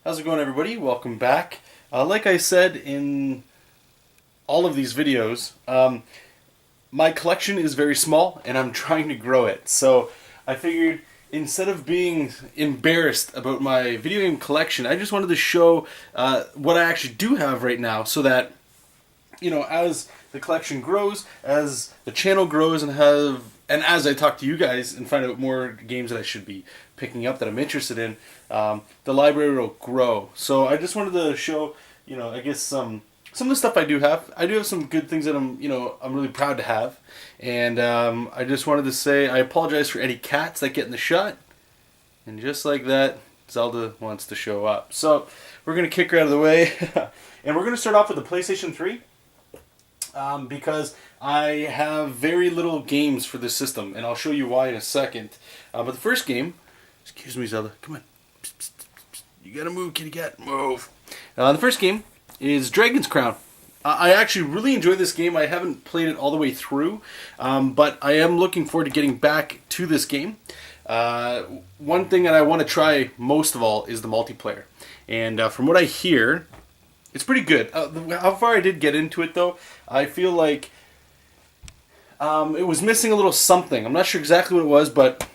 How's it going, everybody? Welcome back. Like I said in all of these videos, my collection is very small and I'm trying to grow it. So I figured instead of being embarrassed about my video game collection, I just wanted to show what I actually do have right now so that, as the collection grows, as the channel grows, and as I talk to you guys and find out more games that I should be picking up that I'm interested in, the library will grow. So I just wanted to show, I guess some of the stuff I do have. I do have some good things that I'm really proud to have, and I just wanted to say I apologize for any cats that get in the shot, and just like that, Zelda wants to show up. So we're gonna kick her out of the way, and we're gonna start off with the PlayStation 3. Because I have very little games for this system, and I'll show you why in a second. But the first game, excuse me, Zelda, come on, psst, psst, psst, psst. You gotta move, kitty cat, move. The first game is Dragon's Crown. I actually really enjoy this game. I haven't played it all the way through, but I am looking forward to getting back to this game. One thing that I want to try most of all is the multiplayer, and from what I hear, it's pretty good. How far I did get into it, though, I feel like it was missing a little something. I'm not sure exactly what it was, but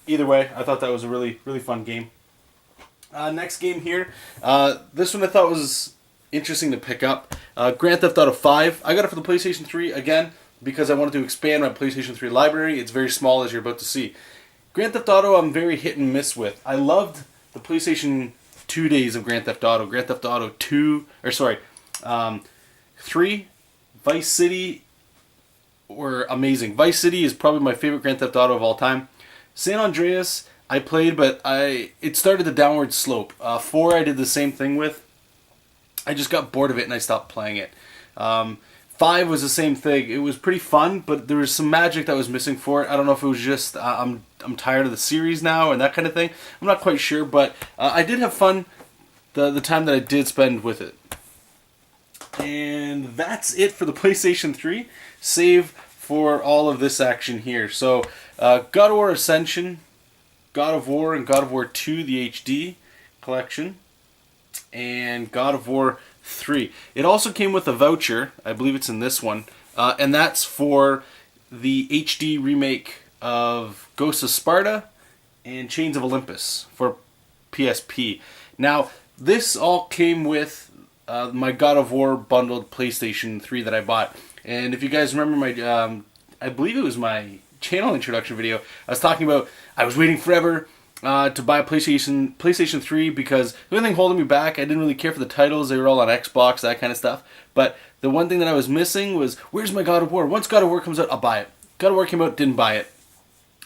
either way, I thought that was a really, really fun game. Next game here. This one I thought was interesting to pick up. Grand Theft Auto 5. I got it for the PlayStation 3, again, because I wanted to expand my PlayStation 3 library. It's very small, as you're about to see. Grand Theft Auto, I'm very hit and miss with. I loved the PlayStation 2 days of Grand Theft Auto. Grand Theft Auto 3, Vice City were amazing. Vice City is probably my favorite Grand Theft Auto of all time. San Andreas, I played, but it started the downward slope. 4, I did the same thing with. I just got bored of it and I stopped playing it. 5 was the same thing. It was pretty fun, but there was some magic that was missing for it. I don't know if it was just I'm tired of the series now and that kind of thing. I'm not quite sure, but I did have fun the time that I did spend with it. And that's it for the PlayStation 3, save for all of this action here. So God of War Ascension, God of War, and God of War 2, the HD collection, and God of War 3. It also came with a voucher, I believe it's in this one, and that's for the HD remake of Ghosts of Sparta and Chains of Olympus for PSP. Now, this all came with my God of War bundled PlayStation 3 that I bought. And if you guys remember my, I believe it was my channel introduction video, I was talking about I was waiting forever to buy a PlayStation 3 because the only thing holding me back, I didn't really care for the titles. They were all on Xbox, that kind of stuff. But the one thing that I was missing was, where's my God of War? Once God of War comes out, I'll buy it. God of War came out, didn't buy it.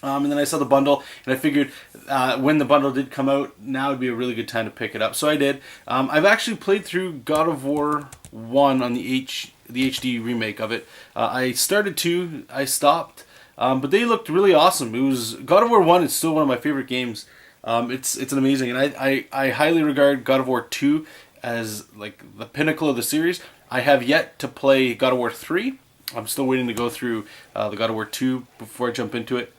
And then I saw the bundle, and I figured when the bundle did come out, now would be a really good time to pick it up. So I did. I've actually played through God of War 1 on the HD remake of it. I started 2, I stopped, but they looked really awesome. It was God of War 1 is still one of my favorite games. It's an amazing, and I highly regard God of War 2 as like the pinnacle of the series. I have yet to play God of War 3. I'm still waiting to go through the God of War 2 before I jump into it.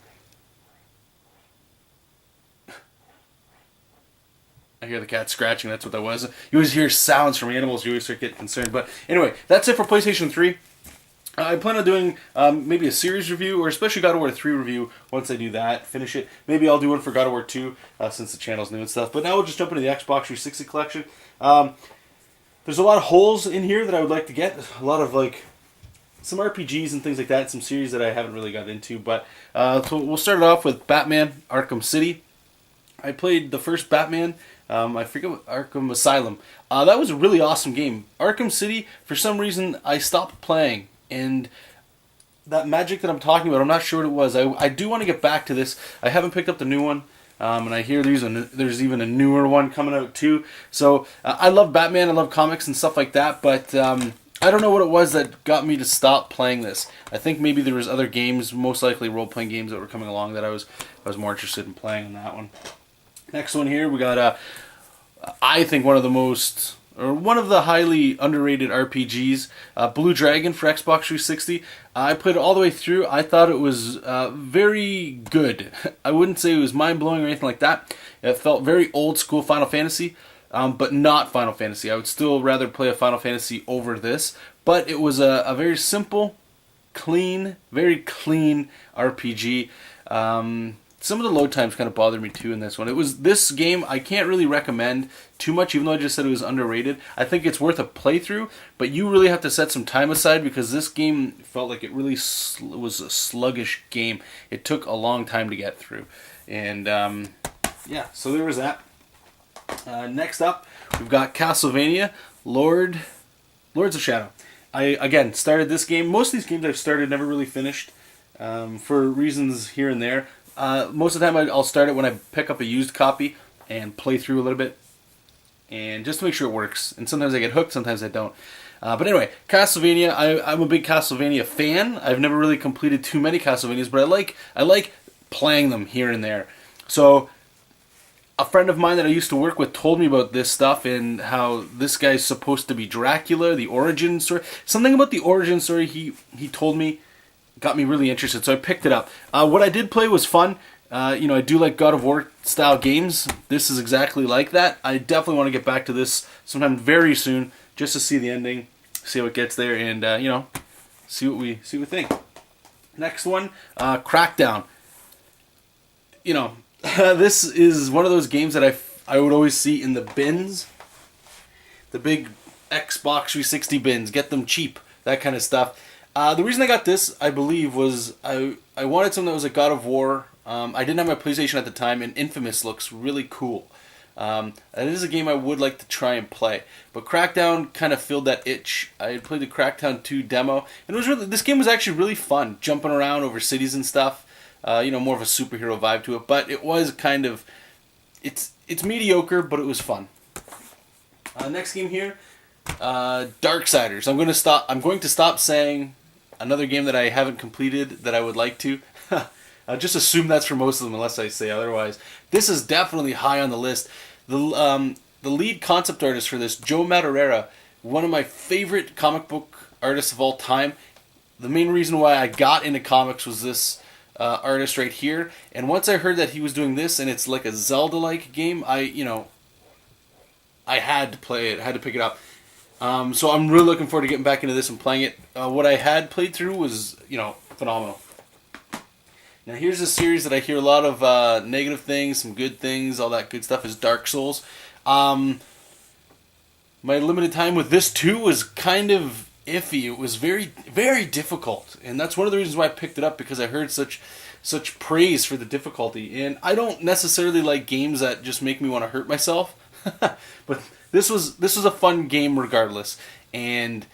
I hear the cat scratching, that's what that was. You always hear sounds from animals, you always start getting concerned. But anyway, that's it for PlayStation 3. I plan on doing maybe a series review, or especially God of War 3 review once I do that, finish it. Maybe I'll do one for God of War 2 since the channel's new and stuff. But now we'll just jump into the Xbox 360 collection. There's a lot of holes in here that I would like to get. A lot of some RPGs and things like that, some series that I haven't really got into. But so we'll start it off with Batman Arkham City. I played the first Batman. I forget what, Arkham Asylum. That was a really awesome game. Arkham City, for some reason, I stopped playing. And that magic that I'm talking about, I'm not sure what it was. I do want to get back to this. I haven't picked up the new one. And I hear there's even a newer one coming out too. So I love Batman, I love comics and stuff like that. But I don't know what it was that got me to stop playing this. I think maybe there was other games, most likely role-playing games that were coming along that I was more interested in playing on that one. Next one here, we got, I think one of the highly underrated RPGs, Blue Dragon for Xbox 360. I played it all the way through. I thought it was very good. I wouldn't say it was mind-blowing or anything like that. It felt very old school Final Fantasy, but not Final Fantasy. I would still rather play a Final Fantasy over this, but it was a very simple, clean, very clean RPG. Some of the load times kind of bothered me too in this one. This game I can't really recommend too much, even though I just said it was underrated. I think it's worth a playthrough, but you really have to set some time aside because this game felt like it really was a sluggish game. It took a long time to get through, and yeah, so there was that. Next up, we've got Castlevania Lords of Shadow. I again started this game. Most of these games I've started, never really finished, for reasons here and there. Most of the time I'll start it when I pick up a used copy and play through a little bit, and just to make sure it works. And sometimes I get hooked, sometimes I don't. But anyway, Castlevania. I'm a big Castlevania fan. I've never really completed too many Castlevanias, but I like playing them here and there. So a friend of mine that I used to work with told me about this stuff and how this guy's supposed to be Dracula, the origin story. Something about the origin story he told me got me really interested, so I picked it up. What I did play was fun. I do like God of War style games. This is exactly like that. I definitely want to get back to this sometime very soon, just to see the ending, see how it gets there, and see what we think. Next one, Crackdown. This is one of those games that I would always see in the bins, the big Xbox 360 bins. Get them cheap, that kind of stuff. The reason I got this, I believe, was I wanted something that was a God of War. I didn't have my PlayStation at the time, and Infamous looks really cool. It is a game I would like to try and play, but Crackdown kind of filled that itch. I had played the Crackdown 2 demo, and this game was actually really fun, jumping around over cities and stuff. More of a superhero vibe to it, but it was kind of, it's mediocre, but it was fun. Next game here, Darksiders. I'm going to stop saying another game that I haven't completed that I would like to. I'll just assume that's for most of them unless I say otherwise. This is definitely high on the list. The lead concept artist for this, Joe Madureira, one of my favorite comic book artists of all time. The main reason why I got into comics was this artist right here, and once I heard that he was doing this and it's like a Zelda-like game, I had to play it, had to pick it up. So I'm really looking forward to getting back into this and playing it. What I had played through was, phenomenal. Now here's a series that I hear a lot of negative things, some good things, all that good stuff, is Dark Souls. My limited time with this too was kind of iffy. It was very, very difficult, and that's one of the reasons why I picked it up, because I heard such praise for the difficulty. And I don't necessarily like games that just make me want to hurt myself, but this was a fun game regardless. And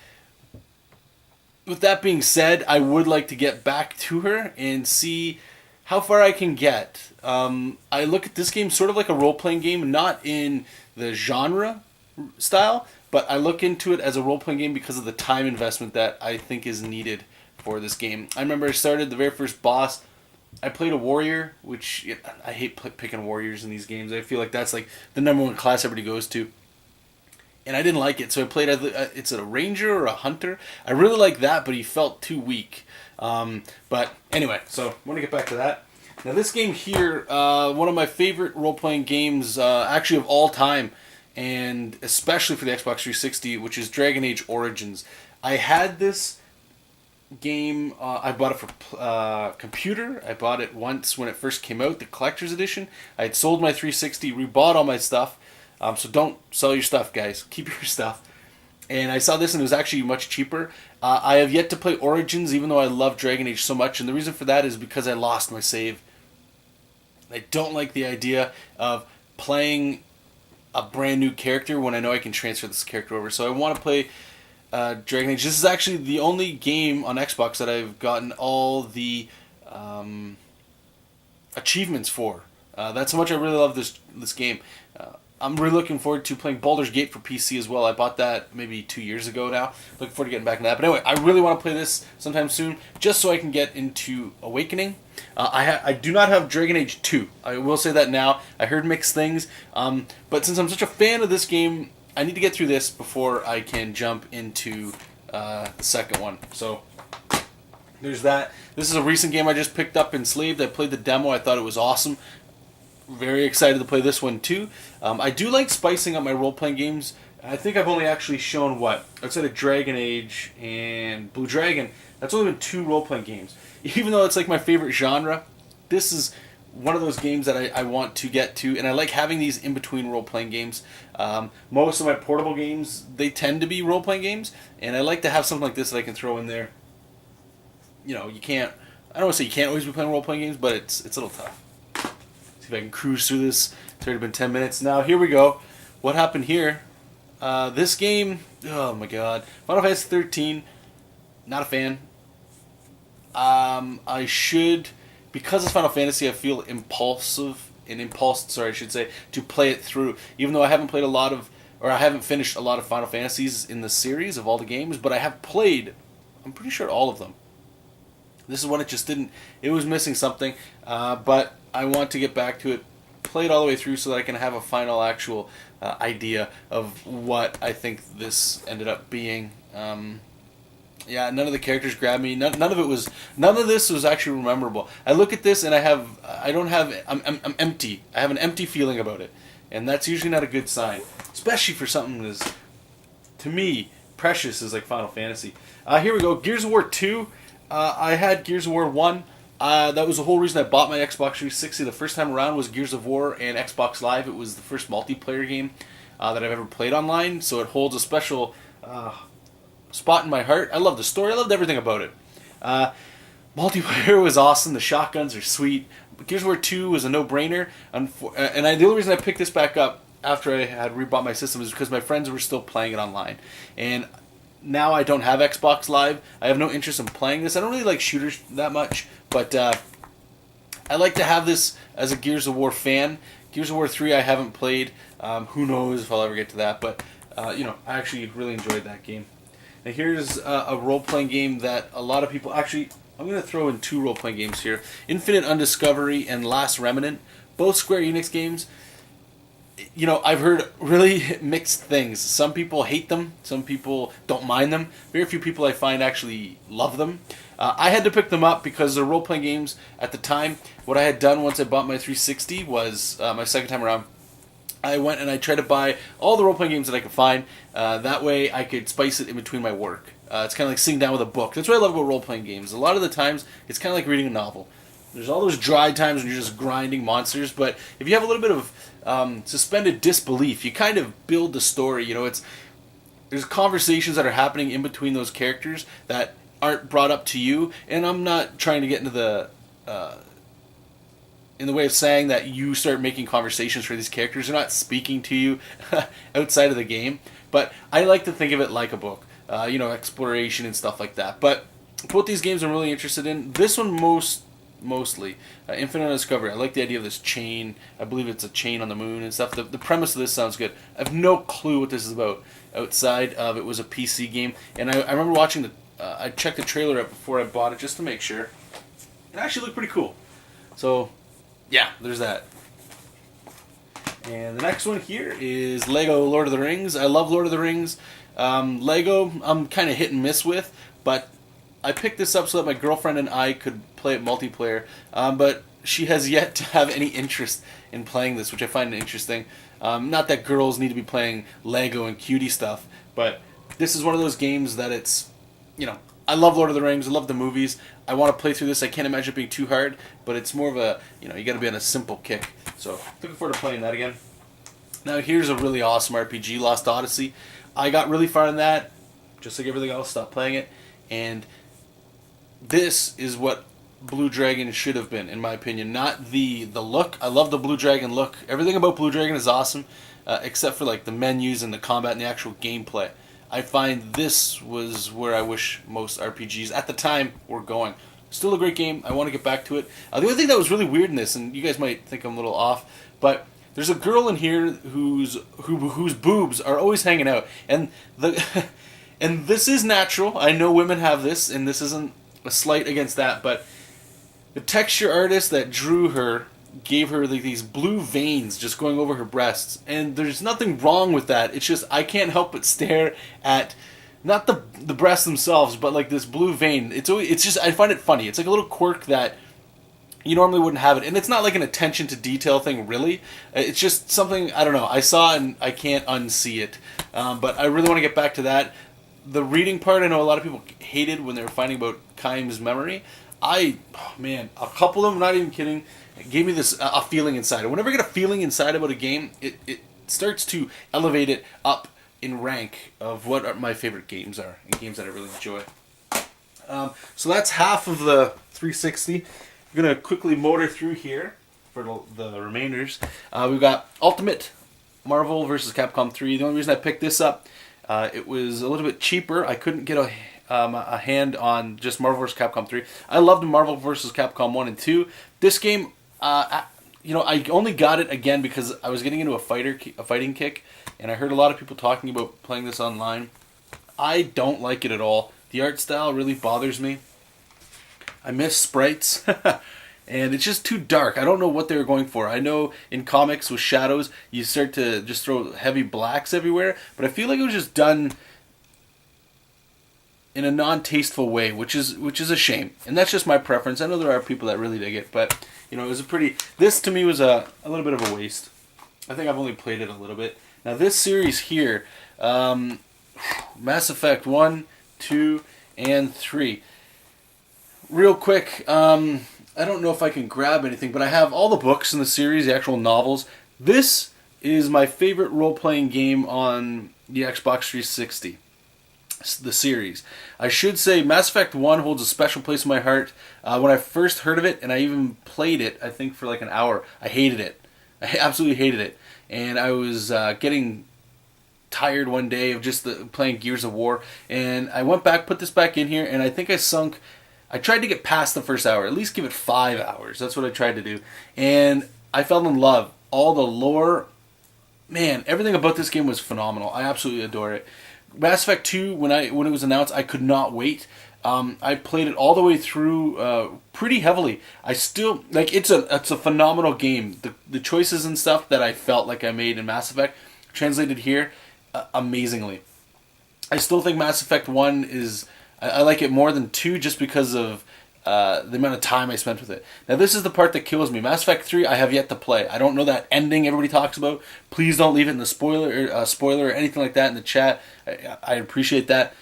with that being said, I would like to get back to her and see how far I can get. I look at this game sort of like a role-playing game, not in the genre style, but I look into it as a role-playing game because of the time investment that I think is needed for this game. I remember I started the very first boss. I played a warrior, which I hate picking warriors in these games. I feel like that's like the number one class everybody goes to. And I didn't like it, so I played it's a ranger or a hunter. I really like that, but he felt too weak. But anyway, so I want to get back to that. Now this game here, one of my favorite role-playing games, actually of all time, and especially for the Xbox 360, which is Dragon Age Origins. I had this game, I bought it for computer. I bought it once when it first came out, the collector's edition. I had sold my 360, rebought all my stuff. So don't sell your stuff, guys. Keep your stuff. And I saw this and it was actually much cheaper. I have yet to play Origins, even though I love Dragon Age so much. And the reason for that is because I lost my save. I don't like the idea of playing a brand new character when I know I can transfer this character over. So I want to play Dragon Age. This is actually the only game on Xbox that I've gotten all the achievements for. That's how much I really love this game. I'm really looking forward to playing Baldur's Gate for PC as well. I bought that maybe 2 years ago now. Looking forward to getting back into that. But anyway, I really want to play this sometime soon, just so I can get into Awakening. I do not have Dragon Age 2. I will say that now. I heard mixed things. But since I'm such a fan of this game, I need to get through this before I can jump into the second one. So there's that. This is a recent game I just picked up and slaved. I played the demo. I thought it was awesome. very excited to play this one too. I do like spicing up my role-playing games. I think I've only actually shown what? Outside of Dragon Age and Blue Dragon, that's only been 2 role-playing games. Even though it's like my favorite genre, this is one of those games that I want to get to, and I like having these in-between role-playing games. Most of my portable games, they tend to be role-playing games, and I like to have something like this that I can throw in there. You know, you can't, I don't want to say you can't always be playing role-playing games, but it's a little tough. See if I can cruise through this. It's already been 10 minutes. Now, here we go. What happened here? This game, oh my god. Final Fantasy 13, not a fan. I should, because it's Final Fantasy, I feel I should say, to play it through. Even though I haven't played I haven't finished a lot of Final Fantasies in the series of all the games, but I have played, I'm pretty sure, all of them. This is one it was missing something, but I want to get back to it, play it all the way through so that I can have a final actual idea of what I think this ended up being. Yeah, none of the characters grabbed me. None of this was actually memorable. I look at this and I'm empty. I have an empty feeling about it, and that's usually not a good sign, especially for something as, to me, precious as like Final Fantasy. Here we go. Gears of War 2. I had Gears of War 1. That was the whole reason I bought my Xbox 360 the first time around, was Gears of War and Xbox Live. It was the first multiplayer game that I've ever played online, so it holds a special spot in my heart. I love the story. I loved everything about it. Multiplayer was awesome. The shotguns are sweet. Gears of War 2 was a no-brainer. The only reason I picked this back up after I had rebought my system is because my friends were still playing it online. And now I don't have Xbox Live. I have no interest in playing this. I don't really like shooters that much, but I like to have this as a Gears of War fan. Gears of War 3 I haven't played. Who knows if I'll ever get to that, but I actually really enjoyed that game. Now here's a role-playing game that a lot of people... Actually, I'm going to throw in 2 role-playing games here. Infinite Undiscovery and Last Remnant. Both Square Enix games. I've heard really mixed things. Some people hate them. Some people don't mind them. Very few people I find actually love them. I had to pick them up because they're role-playing games at the time. What I had done once I bought my 360 was, my second time around, I went and I tried to buy all the role-playing games that I could find. That way I could spice it in between my work. It's kind of like sitting down with a book. That's what I love about role-playing games. A lot of the times, it's kind of like reading a novel. There's all those dry times when you're just grinding monsters, but if you have a little bit of suspended disbelief, you kind of build the story. There's conversations that are happening in between those characters that aren't brought up to you, and I'm not trying to get into in the way of saying that you start making conversations for these characters. They're not speaking to you outside of the game, but I like to think of it like a book, exploration and stuff like that. But both these games I'm really interested in. This one mostly. Infinite Discovery. I like the idea of this chain. I believe it's a chain on the moon and stuff. The premise of this sounds good. I have no clue what this is about outside of it was a PC game. And I remember watching I checked the trailer out before I bought it just to make sure. It actually looked pretty cool. So, yeah, there's that. And the next one here is Lego Lord of the Rings. I love Lord of the Rings. Lego, I'm kind of hit and miss with, but I picked this up so that my girlfriend and I could play it multiplayer, but she has yet to have any interest in playing this, which I find interesting. Not that girls need to be playing Lego and cutie stuff, but this is one of those games that it's, I love Lord of the Rings, I love the movies, I want to play through this. I can't imagine it being too hard, but it's more of a, you got to be on a simple kick. So, looking forward to playing that again. Now here's a really awesome RPG, Lost Odyssey. I got really far in that, just like everything else, stopped playing it, and this is what Blue Dragon should have been, in my opinion. Not the look. I love the Blue Dragon look. Everything about Blue Dragon is awesome, except for like the menus and the combat and the actual gameplay. I find this was where I wish most RPGs at the time were going. Still a great game. I want to get back to it. The only thing that was really weird in this, and you guys might think I'm a little off, but there's a girl in here whose boobs are always hanging out, and and this is natural. I know women have this, and this isn't a slight against that, but the texture artist that drew her gave her these blue veins just going over her breasts, and there's nothing wrong with that. It's just I can't help but stare at not the breasts themselves, but like this blue vein. It's just I find it funny. It's like a little quirk that you normally wouldn't have it. And it's not like an attention to detail thing, really. It's just something, I don't know, I saw and I can't unsee it. But I really want to get back to that. The reading part, I know a lot of people hated when they were finding about Kaim's memory. Man, a couple of them, not even kidding, gave me this a feeling inside. And whenever I get a feeling inside about a game, it starts to elevate it up in rank of what my favorite games are, and games that I really enjoy. So that's half of the 360. I'm going to quickly motor through here for the remainders. We've got Ultimate Marvel vs. Capcom 3. The only reason I picked this up, it was a little bit cheaper. I couldn't get a hand on just Marvel vs. Capcom 3. I loved Marvel vs. Capcom 1 and 2. This game, I only got it again because I was getting into a fighting kick, and I heard a lot of people talking about playing this online. I don't like it at all. The art style really bothers me. I miss sprites, and it's just too dark. I don't know what they were going for. I know in comics with shadows, you start to just throw heavy blacks everywhere, but I feel like it was just done in a non-tasteful way, which is a shame. And that's just my preference. I know there are people that really dig it, but it was this to me was a little bit of a waste. I think I've only played it a little bit. Now this series here, Mass Effect 1, 2, and 3. Real quick, I don't know if I can grab anything, but I have all the books in the series, the actual novels. This is my favorite role-playing game on the Xbox 360, the series. I should say Mass Effect 1 holds a special place in my heart. When I first heard of it, and I even played it, I think for like an hour, I hated it. I absolutely hated it. And I was getting tired one day of just playing Gears of War, and I went back, put this back in here, and I think I tried to get past the first hour, at least give it 5 hours. That's what I tried to do. And I fell in love. All the lore, man, everything about this game was phenomenal. I absolutely adore it. Mass Effect 2, when it was announced, I could not wait. I played it all the way through pretty heavily. I still, it's a phenomenal game. The choices and stuff that I felt like I made in Mass Effect translated here amazingly. I still think Mass Effect 1 is... I like it more than 2 just because of the amount of time I spent with it. Now this is the part that kills me. Mass Effect 3 I have yet to play. I don't know that ending everybody talks about. Please don't leave it in the spoiler or anything like that in the chat. I appreciate that.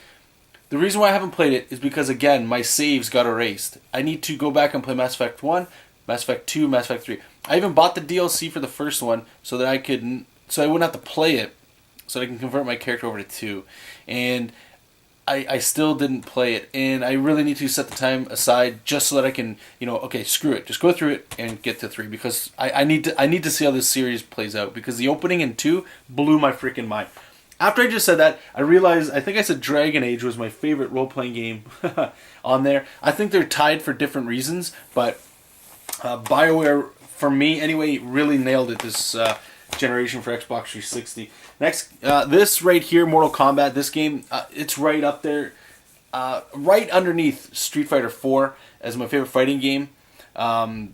The reason why I haven't played it is because, again, my saves got erased. I need to go back and play Mass Effect 1, Mass Effect 2, Mass Effect 3. I even bought the DLC for the first one so that I wouldn't have to play it, so I can convert my character over to 2. And I still didn't play it, and I really need to set the time aside just so that I can, okay, screw it, just go through it and get to 3, because I need to see how this series plays out, because the opening in 2 blew my freaking mind. After I just said that, I realized, I think I said Dragon Age was my favorite role-playing game on there. I think they're tied for different reasons, but BioWare, for me anyway, really nailed it this generation for Xbox 360. Next, this right here, Mortal Kombat, this game, it's right up there, right underneath Street Fighter 4 as my favorite fighting game. I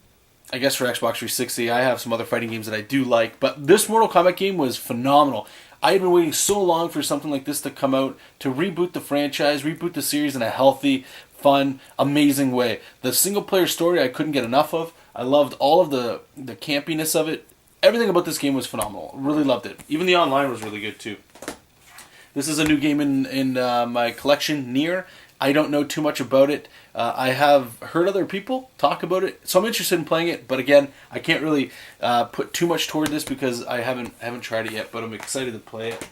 guess for Xbox 360, I have some other fighting games that I do like, but this Mortal Kombat game was phenomenal. I had been waiting so long for something like this to come out, to reboot the franchise, reboot the series in a healthy, fun, amazing way. The single-player story I couldn't get enough of. I loved all of the campiness of it. Everything about this game was phenomenal. Really loved it. Even the online was really good too. This is a new game in my collection, Nier. I don't know too much about it. I have heard other people talk about it, so I'm interested in playing it. But again, I can't really put too much toward this because I haven't tried it yet. But I'm excited to play it.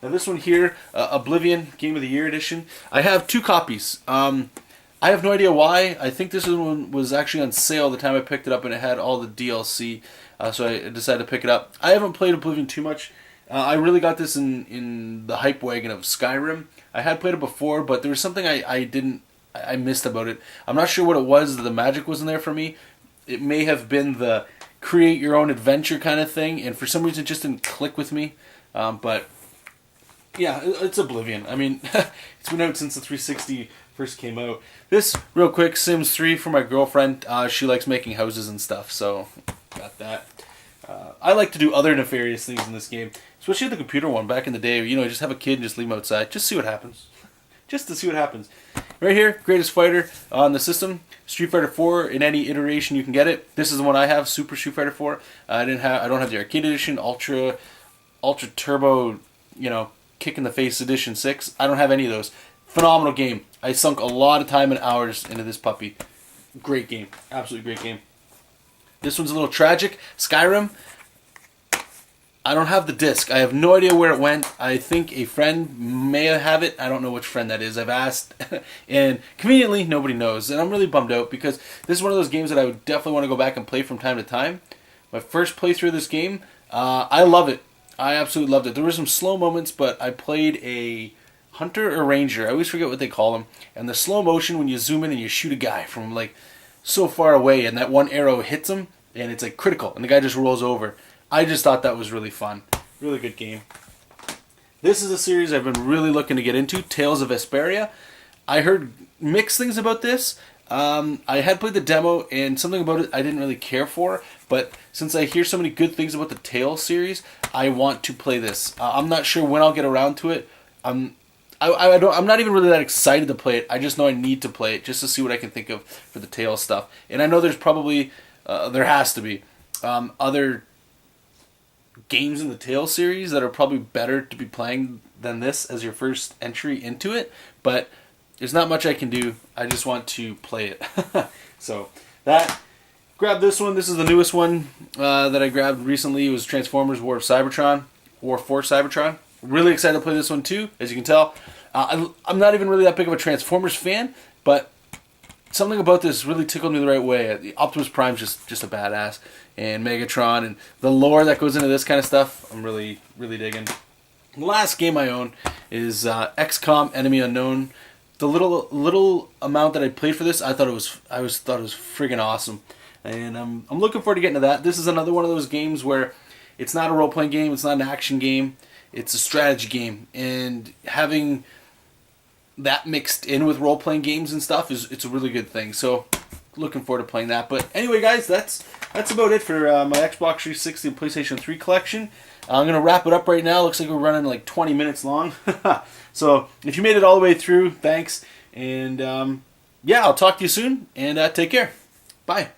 Now this one here, Oblivion Game of the Year edition. I have 2 copies. I have no idea why. I think this one was actually on sale the time I picked it up, and it had all the DLC. So I decided to pick it up. I haven't played Oblivion too much. I really got this in the hype wagon of Skyrim. I had played it before, but there was something I missed about it. I'm not sure what it was. The magic wasn't there for me. It may have been the create your own adventure kind of thing, and for some reason it just didn't click with me. But yeah, it's Oblivion. I mean, it's been out since the 360 first came out. This, real quick, Sims 3 for my girlfriend. She likes making houses and stuff, so got that. I like to do other nefarious things in this game, especially the computer one back in the day. Just have a kid and just leave him outside. Just see what happens. Just to see what happens. Right here, Greatest Fighter on the system. Street Fighter 4 in any iteration you can get it. This is the one I have, Super Street Fighter 4. I don't have the arcade edition, Ultra Turbo, kick in the face edition 6. I don't have any of those. Phenomenal game. I sunk a lot of time and hours into this puppy. Great game. Absolutely great game. This one's a little tragic. Skyrim. I don't have the disc. I have no idea where it went. I think a friend may have it. I don't know which friend that is. I've asked. And conveniently, nobody knows. And I'm really bummed out because this is one of those games that I would definitely want to go back and play from time to time. My first playthrough of this game, I love it. I absolutely loved it. There were some slow moments, but I played a hunter or ranger. I always forget what they call them. And the slow motion when you zoom in and you shoot a guy from like so far away and that one arrow hits him and it's like critical and the guy just rolls over. I just thought that was really fun. Really good game. This is a series I've been really looking to get into, Tales of Vesperia. I heard mixed things about this. I had played the demo and something about it I didn't really care for, but since I hear so many good things about the Tales series, I want to play this. I'm not sure when I'll get around to it. I'm not even really that excited to play it. I just know I need to play it just to see what I can think of for the Tales stuff. And I know there's probably, there has to be, other games in the Tales series that are probably better to be playing than this as your first entry into it. But there's not much I can do. I just want to play it. So grab this one. This is the newest one that I grabbed recently. It was Transformers War for Cybertron. Really excited to play this one too, as you can tell. I'm not even really that big of a Transformers fan, but something about this really tickled me the right way. The Optimus Prime's just a badass, and Megatron, and the lore that goes into this kind of stuff, I'm really, really digging. The last game I own is XCOM: Enemy Unknown. The little amount that I played for this, I thought it was friggin' awesome, and I'm looking forward to getting to that. This is another one of those games where it's not a role-playing game, it's not an action game, it's a strategy game, and having that mixed in with role-playing games and stuff it's a really good thing. So looking forward to playing that. But anyway, guys, that's about it for my Xbox 360 and PlayStation 3 collection. I'm going to wrap it up right now. Looks like we're running like 20 minutes long. So if you made it all the way through, thanks. And yeah, I'll talk to you soon, and take care. Bye.